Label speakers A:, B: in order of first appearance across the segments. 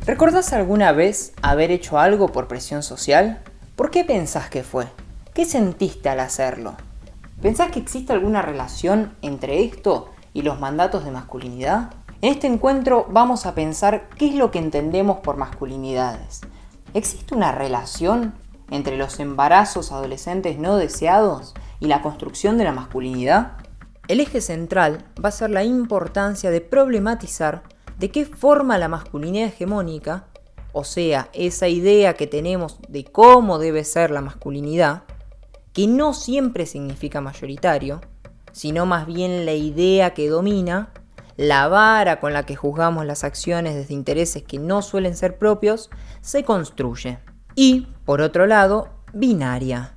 A: ¿Recordás alguna vez haber hecho algo por presión social? ¿Por qué pensás que fue? ¿Qué sentiste al hacerlo? ¿Pensás que existe alguna relación entre esto y los mandatos de masculinidad? En este encuentro vamos a pensar qué es lo que entendemos por masculinidades. ¿Existe una relación entre los embarazos adolescentes no deseados y la construcción de la masculinidad? El eje central va a ser la importancia de problematizar de qué forma la masculinidad hegemónica, o sea, esa idea que tenemos de cómo debe ser la masculinidad, que no siempre significa mayoritario, sino más bien la idea que domina, la vara con la que juzgamos las acciones desde intereses que no suelen ser propios, se construye. Y, por otro lado, binaria,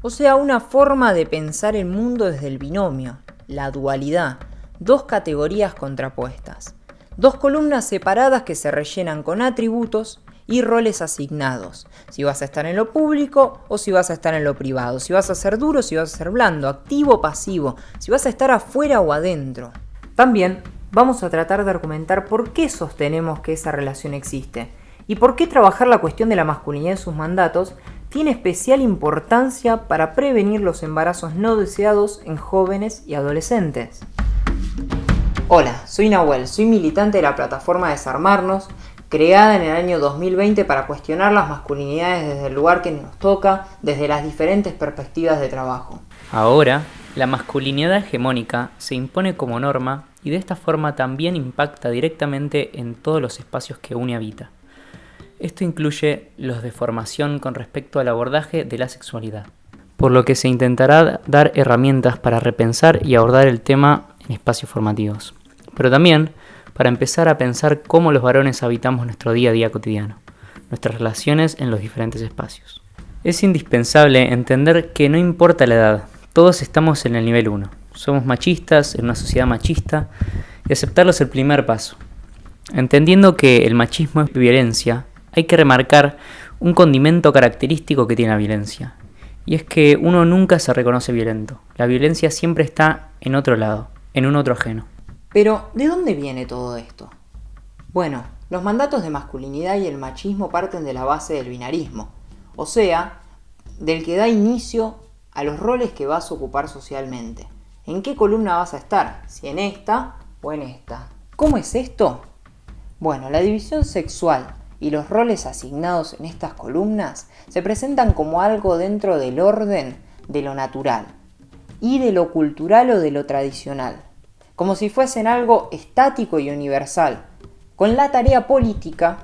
A: o sea, una forma de pensar el mundo desde el binomio, la dualidad, dos categorías contrapuestas. Dos columnas separadas que se rellenan con atributos y roles asignados. Si vas a estar en lo público o si vas a estar en lo privado. Si vas a ser duro o si vas a ser blando, activo o pasivo. Si vas a estar afuera o adentro. También vamos a tratar de argumentar por qué sostenemos que esa relación existe. Y por qué trabajar la cuestión de la masculinidad y sus mandatos tiene especial importancia para prevenir los embarazos no deseados en jóvenes y adolescentes. Hola, soy Nahuel, soy militante de la plataforma Desarmarnos, creada en el año 2020 para cuestionar las masculinidades desde el lugar que nos toca, desde las diferentes perspectivas de trabajo.
B: Ahora, la masculinidad hegemónica se impone como norma y de esta forma también impacta directamente en todos los espacios que une habita. Esto incluye los de formación con respecto al abordaje de la sexualidad, por lo que se intentará dar herramientas para repensar y abordar el tema en espacios formativos, pero también para empezar a pensar cómo los varones habitamos nuestro día a día cotidiano, nuestras relaciones en los diferentes espacios. Es indispensable entender que no importa la edad, todos estamos en el nivel 1, somos machistas en una sociedad machista y aceptarlo es el primer paso. Entendiendo que el machismo es violencia, hay que remarcar un condimento característico que tiene la violencia, y es que uno nunca se reconoce violento, la violencia siempre está en otro lado, en un otro ajeno.
A: Pero, ¿de dónde viene todo esto? Bueno, los mandatos de masculinidad y el machismo parten de la base del binarismo, o sea, del que da inicio a los roles que vas a ocupar socialmente. ¿En qué columna vas a estar? ¿Si en esta o en esta? ¿Cómo es esto? Bueno, la división sexual y los roles asignados en estas columnas se presentan como algo dentro del orden de lo natural y de lo cultural o de lo tradicional, como si fuesen algo estático y universal, con la tarea política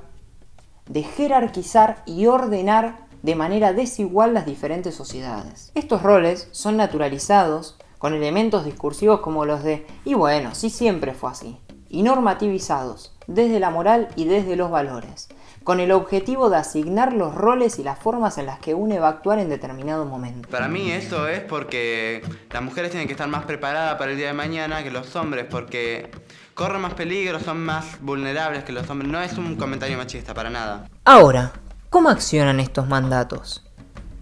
A: de jerarquizar y ordenar de manera desigual las diferentes sociedades. Estos roles son naturalizados con elementos discursivos como los de "y bueno, sí siempre fue así", y normativizados desde la moral y desde los valores, con el objetivo de asignar los roles y las formas en las que uno va a actuar en determinado momento.
C: Para mí esto es porque las mujeres tienen que estar más preparadas para el día de mañana que los hombres, porque corren más peligro, son más vulnerables que los hombres. No es un comentario machista, para nada.
A: Ahora, ¿cómo accionan estos mandatos?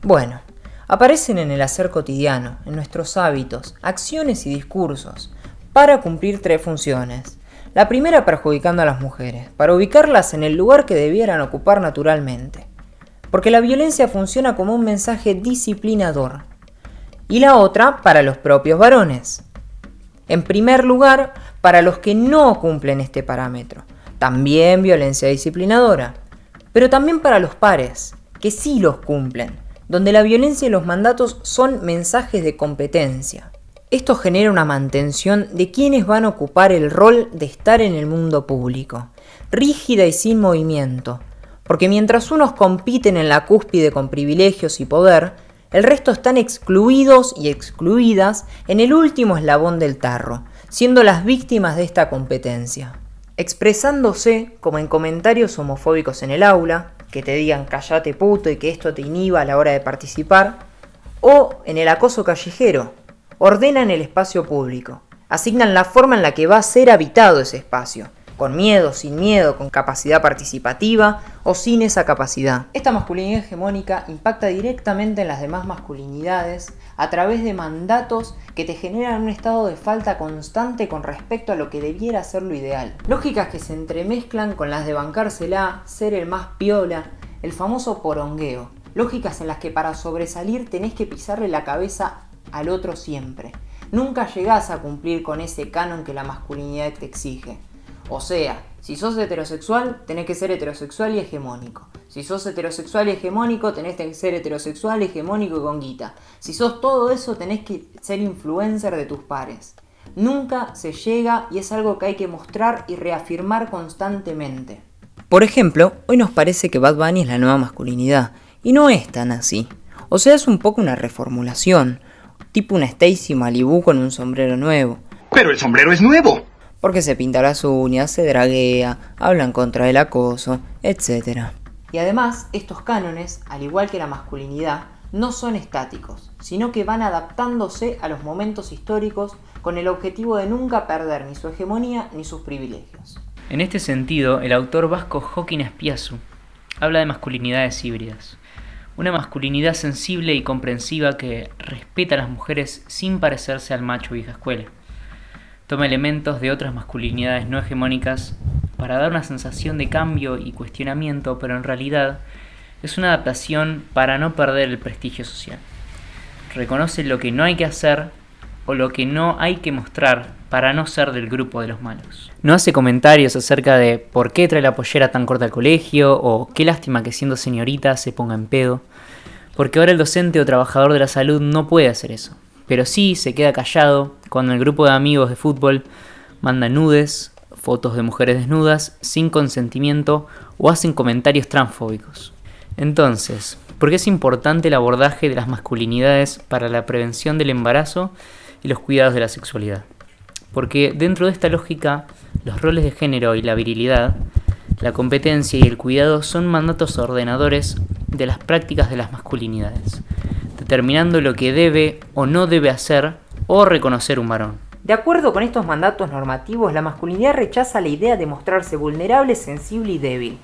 A: Bueno, aparecen en el hacer cotidiano, en nuestros hábitos, acciones y discursos, para cumplir tres funciones. La primera perjudicando a las mujeres, para ubicarlas en el lugar que debieran ocupar naturalmente, porque la violencia funciona como un mensaje disciplinador. Y la otra para los propios varones. En primer lugar, para los que no cumplen este parámetro, también violencia disciplinadora, pero también para los pares, que sí los cumplen, donde la violencia y los mandatos son mensajes de competencia. Esto genera una mantención de quienes van a ocupar el rol de estar en el mundo público, rígida y sin movimiento, porque mientras unos compiten en la cúspide con privilegios y poder, el resto están excluidos y excluidas en el último eslabón del tarro, siendo las víctimas de esta competencia, expresándose como en comentarios homofóbicos en el aula, que te digan "cállate puto" y que esto te inhiba a la hora de participar, o en el acoso callejero. Ordenan el espacio público, asignan la forma en la que va a ser habitado ese espacio, con miedo, sin miedo, con capacidad participativa o sin esa capacidad. Esta masculinidad hegemónica impacta directamente en las demás masculinidades a través de mandatos que te generan un estado de falta constante con respecto a lo que debiera ser lo ideal. Lógicas que se entremezclan con las de bancársela, ser el más piola, el famoso porongueo. Lógicas en las que para sobresalir tenés que pisarle la cabeza al otro siempre. Nunca llegás a cumplir con ese canon que la masculinidad te exige. O sea, si sos heterosexual, tenés que ser heterosexual y hegemónico. Si sos heterosexual y hegemónico, tenés que ser heterosexual, hegemónico y con guita. Si sos todo eso, tenés que ser influencer de tus pares. Nunca se llega y es algo que hay que mostrar y reafirmar constantemente. Por ejemplo, hoy nos parece que Bad Bunny es la nueva masculinidad, y no es tan así. O sea, es un poco una reformulación, tipo una Stacy Malibu con un sombrero nuevo.
D: ¡Pero el sombrero es nuevo!
A: Porque se pinta las uñas, se draguea, hablan contra el acoso, etc. Y además, estos cánones, al igual que la masculinidad, no son estáticos, sino que van adaptándose a los momentos históricos con el objetivo de nunca perder ni su hegemonía ni sus privilegios.
B: En este sentido, el autor vasco Joaquín Espiazu habla de masculinidades híbridas. Una masculinidad sensible y comprensiva que respeta a las mujeres sin parecerse al macho vieja escuela. Toma elementos de otras masculinidades no hegemónicas para dar una sensación de cambio y cuestionamiento, pero en realidad es una adaptación para no perder el prestigio social. Reconoce lo que no hay que hacer o lo que no hay que mostrar para no ser del grupo de los malos. No hace comentarios acerca de por qué trae la pollera tan corta al colegio o qué lástima que siendo señorita se ponga en pedo, porque ahora el docente o trabajador de la salud no puede hacer eso. Pero sí se queda callado cuando el grupo de amigos de fútbol manda nudes, fotos de mujeres desnudas, sin consentimiento o hacen comentarios transfóbicos. Entonces, ¿por qué es importante el abordaje de las masculinidades para la prevención del embarazo y los cuidados de la sexualidad? Porque dentro de esta lógica, los roles de género y la virilidad, la competencia y el cuidado son mandatos ordenadores de las prácticas de las masculinidades, determinando lo que debe o no debe hacer o reconocer un varón.
A: De acuerdo con estos mandatos normativos, la masculinidad rechaza la idea de mostrarse vulnerable, sensible y débil.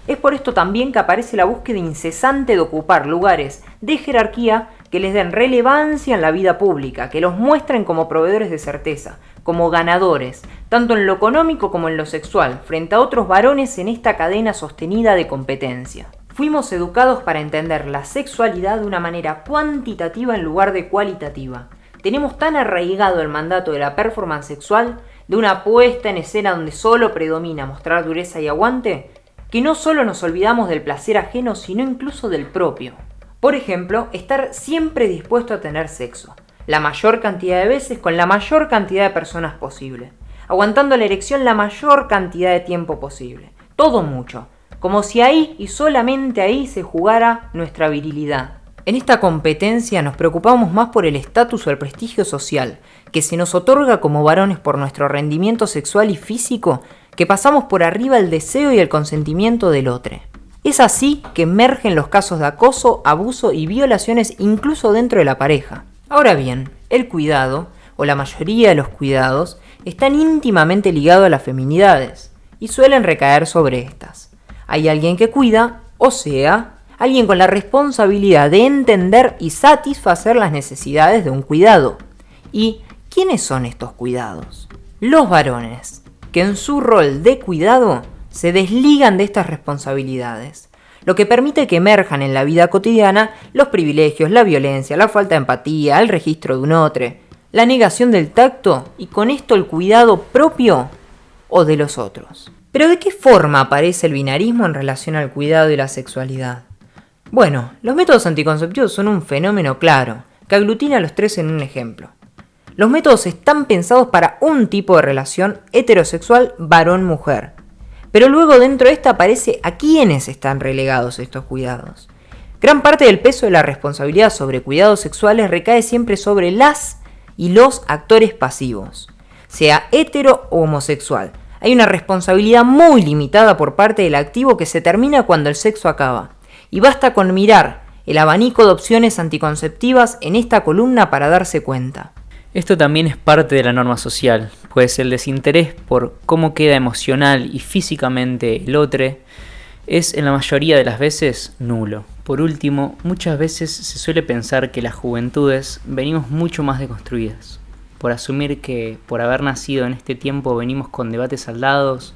A: Es por esto también que aparece la búsqueda incesante de ocupar lugares de jerarquía que les den relevancia en la vida pública, que los muestren como proveedores de certeza, como ganadores, tanto en lo económico como en lo sexual, frente a otros varones en esta cadena sostenida de competencia. Fuimos educados para entender la sexualidad de una manera cuantitativa en lugar de cualitativa. Tenemos tan arraigado el mandato de la performance sexual, de una puesta en escena donde solo predomina mostrar dureza y aguante, que no solo nos olvidamos del placer ajeno, sino incluso del propio. Por ejemplo, estar siempre dispuesto a tener sexo, la mayor cantidad de veces con la mayor cantidad de personas posible, aguantando la erección la mayor cantidad de tiempo posible, todo mucho, como si ahí y solamente ahí se jugara nuestra virilidad. En esta competencia nos preocupamos más por el estatus o el prestigio social que se nos otorga como varones por nuestro rendimiento sexual y físico, que pasamos por arriba el deseo y el consentimiento del otro. Es así que emergen los casos de acoso, abuso y violaciones incluso dentro de la pareja. Ahora bien, el cuidado, o la mayoría de los cuidados, están íntimamente ligados a las feminidades y suelen recaer sobre estas. Hay alguien que cuida, o sea, alguien con la responsabilidad de entender y satisfacer las necesidades de un cuidado. ¿Y quiénes son estos cuidados? Los varones, que en su rol de cuidado se desligan de estas responsabilidades, lo que permite que emerjan en la vida cotidiana los privilegios, la violencia, la falta de empatía, el registro de un otro, la negación del tacto y con esto el cuidado propio o de los otros. Pero ¿de qué forma aparece el binarismo en relación al cuidado y la sexualidad? Bueno, los métodos anticonceptivos son un fenómeno claro, que aglutina a los tres en un ejemplo. Los métodos están pensados para un tipo de relación heterosexual varón-mujer, pero luego dentro de esta aparece a quiénes están relegados estos cuidados. Gran parte del peso de la responsabilidad sobre cuidados sexuales recae siempre sobre las y los actores pasivos, sea hetero o homosexual. Hay una responsabilidad muy limitada por parte del activo que se termina cuando el sexo acaba, y basta con mirar el abanico de opciones anticonceptivas en esta columna para darse cuenta.
B: Esto también es parte de la norma social, pues el desinterés por cómo queda emocional y físicamente el otro es en la mayoría de las veces nulo. Por último, muchas veces se suele pensar que las juventudes venimos mucho más deconstruidas, por asumir que por haber nacido en este tiempo venimos con debates saldados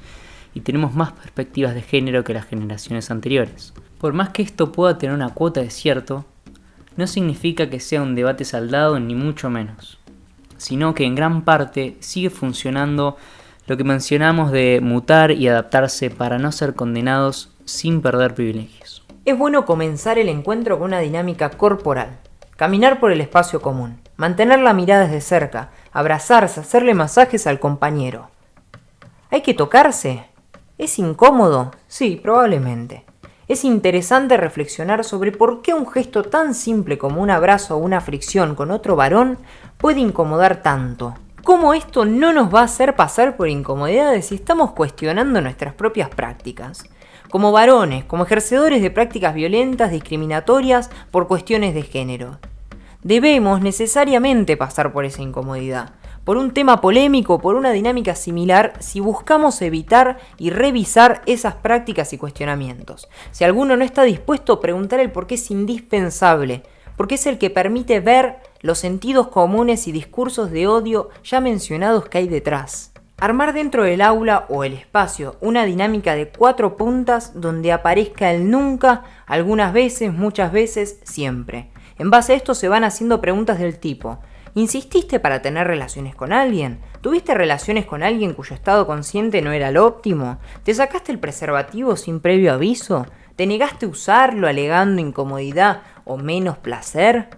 B: y tenemos más perspectivas de género que las generaciones anteriores. Por más que esto pueda tener una cuota de cierto, no significa que sea un debate saldado ni mucho menos, sino que en gran parte sigue funcionando lo que mencionamos de mutar y adaptarse para no ser condenados sin perder privilegios.
A: Es bueno comenzar el encuentro con una dinámica corporal, caminar por el espacio común, mantener la mirada desde cerca, abrazarse, hacerle masajes al compañero. ¿Hay que tocarse? ¿Es incómodo? Sí, probablemente. Es interesante reflexionar sobre por qué un gesto tan simple como un abrazo o una fricción con otro varón puede incomodar tanto. ¿Cómo esto no nos va a hacer pasar por incomodidades si estamos cuestionando nuestras propias prácticas? Como varones, como ejercedores de prácticas violentas, discriminatorias por cuestiones de género. Debemos necesariamente pasar por esa incomodidad, por un tema polémico, por una dinámica similar, si buscamos evitar y revisar esas prácticas y cuestionamientos. Si alguno no está dispuesto, preguntar el por qué es indispensable, porque es el que permite ver los sentidos comunes y discursos de odio ya mencionados que hay detrás. Armar dentro del aula o el espacio una dinámica de 4 puntas donde aparezca el nunca, algunas veces, muchas veces, siempre. En base a esto se van haciendo preguntas del tipo: ¿insististe para tener relaciones con alguien? ¿Tuviste relaciones con alguien cuyo estado consciente no era el óptimo? ¿Te sacaste el preservativo sin previo aviso? ¿Te negaste a usarlo alegando incomodidad o menos placer?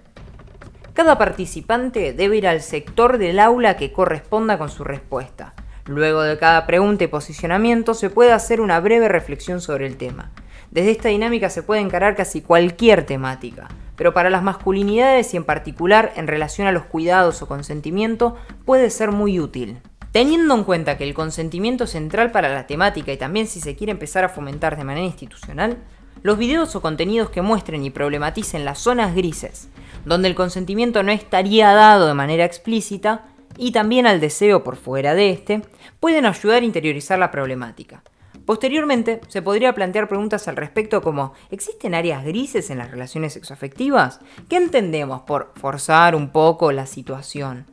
A: Cada participante debe ir al sector del aula que corresponda con su respuesta. Luego de cada pregunta y posicionamiento se puede hacer una breve reflexión sobre el tema. Desde esta dinámica se puede encarar casi cualquier temática, pero para las masculinidades y en particular en relación a los cuidados o consentimiento puede ser muy útil. Teniendo en cuenta que el consentimiento es central para la temática y también si se quiere empezar a fomentar de manera institucional, los videos o contenidos que muestren y problematicen las zonas grises, donde el consentimiento no estaría dado de manera explícita, y también al deseo por fuera de este, pueden ayudar a interiorizar la problemática. Posteriormente, se podría plantear preguntas al respecto como: ¿existen áreas grises en las relaciones sexoafectivas? ¿Qué entendemos por forzar un poco la situación?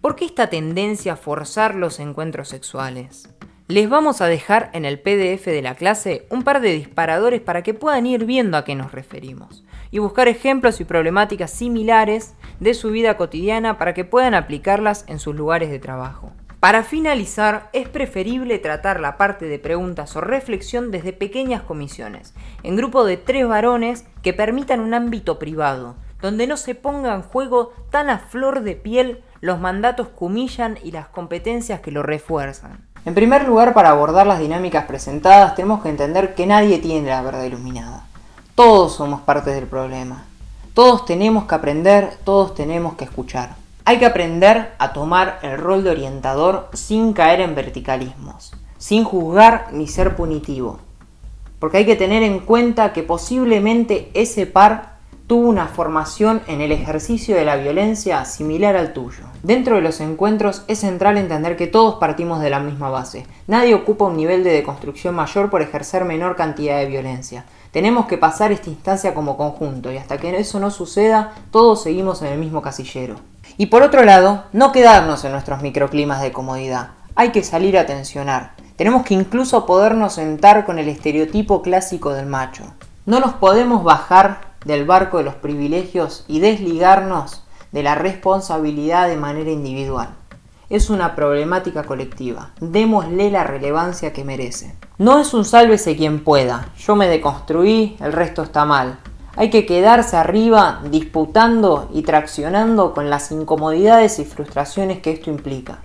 A: ¿Por qué esta tendencia a forzar los encuentros sexuales? Les vamos a dejar en el PDF de la clase un par de disparadores para que puedan ir viendo a qué nos referimos y buscar ejemplos y problemáticas similares de su vida cotidiana para que puedan aplicarlas en sus lugares de trabajo. Para finalizar, es preferible tratar la parte de preguntas o reflexión desde pequeñas comisiones, en grupo de 3 varones que permitan un ámbito privado, donde no se ponga en juego tan a flor de piel los mandatos que humillan y las competencias que lo refuerzan. En primer lugar, para abordar las dinámicas presentadas, tenemos que entender que nadie tiene la verdad iluminada. Todos somos parte del problema. Todos tenemos que aprender, todos tenemos que escuchar. Hay que aprender a tomar el rol de orientador sin caer en verticalismos, sin juzgar ni ser punitivo. Porque hay que tener en cuenta que posiblemente ese par tuvo una formación en el ejercicio de la violencia similar al tuyo. Dentro de los encuentros es central entender que todos partimos de la misma base. Nadie ocupa un nivel de deconstrucción mayor por ejercer menor cantidad de violencia. Tenemos que pasar esta instancia como conjunto y hasta que eso no suceda, todos seguimos en el mismo casillero. Y por otro lado, no quedarnos en nuestros microclimas de comodidad. Hay que salir a tensionar. Tenemos que incluso podernos sentar con el estereotipo clásico del macho. No nos podemos bajar del barco de los privilegios y desligarnos de la responsabilidad de manera individual. Es una problemática colectiva. Démosle la relevancia que merece. No es un sálvese quien pueda. Yo me deconstruí, el resto está mal. Hay que quedarse arriba disputando y traccionando con las incomodidades y frustraciones que esto implica.